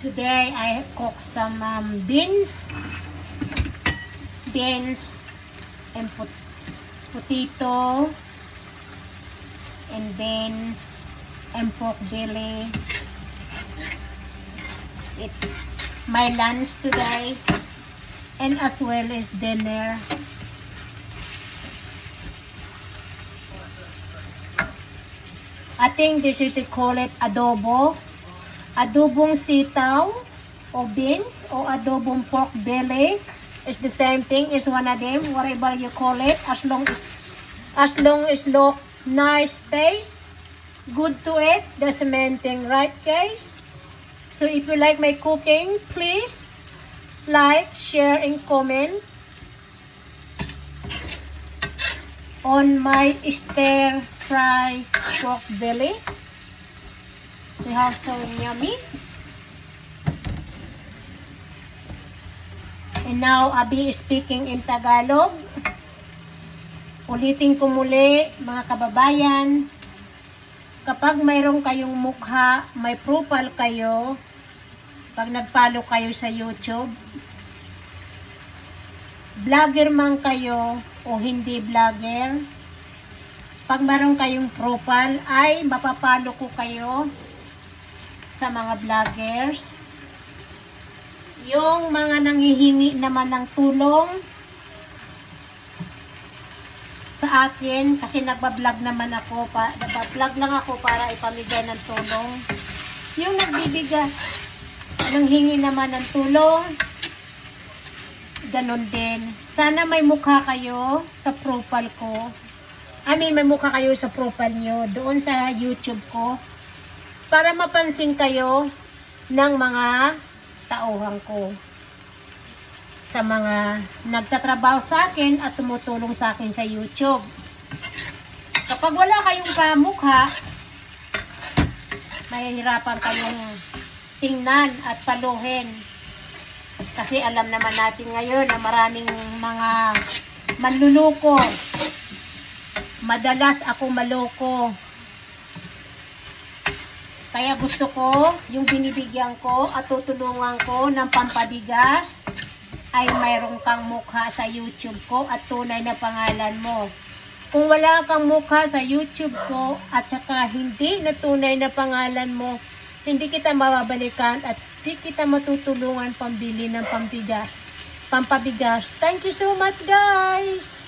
Today I cook some beans and potato and beans and pork belly. It's my lunch today and as well as dinner. I think this is to call it adobo. Adobong sitaw or beans or adobong pork belly. It's the same thing. It's one of them, whatever you call it, as long as look nice taste, good to eat. That's the main thing, right guys? So if you like my cooking, please like, share, and comment on my stir fry pork belly. We have so yummy. And now I'll be speaking in Tagalog. Ulitin ko muli mga kababayan, kapag mayroon kayong mukha, may profile kayo, pag nag-follow kayo sa YouTube, vlogger man kayo o hindi vlogger, pag mayroon kayong profile ay mapapalo ko kayo sa mga vloggers. Yung mga nanghihingi naman ng tulong sa akin, kasi nagbablog naman ako, nagbablog lang ako para ipamigay ng tulong. Yung nagbibigay, nanghingi naman ng tulong, ganun din. Sana may mukha kayo sa profile ko. I mean, may mukha kayo sa profile nyo doon sa YouTube ko para mapansin kayo ng mga tauhan ko, sa mga nagtatrabaho sa akin at tumutulong sa akin sa YouTube. Kapag wala kayong pamukha, mahihirapan kayong tingnan at paluhin. Kasi alam naman natin ngayon na maraming mga manluloko. Madalas ako maloko. Kaya gusto ko, yung binibigyan ko at tutulungan ko ng pampabigas ay mayroon kang mukha sa YouTube ko at tunay na pangalan mo. Kung wala kang mukha sa YouTube ko at saka hindi na tunay na pangalan mo, hindi kita mababalikan at hindi kita matutulungan pambili ng pampabigas. Thank you so much guys!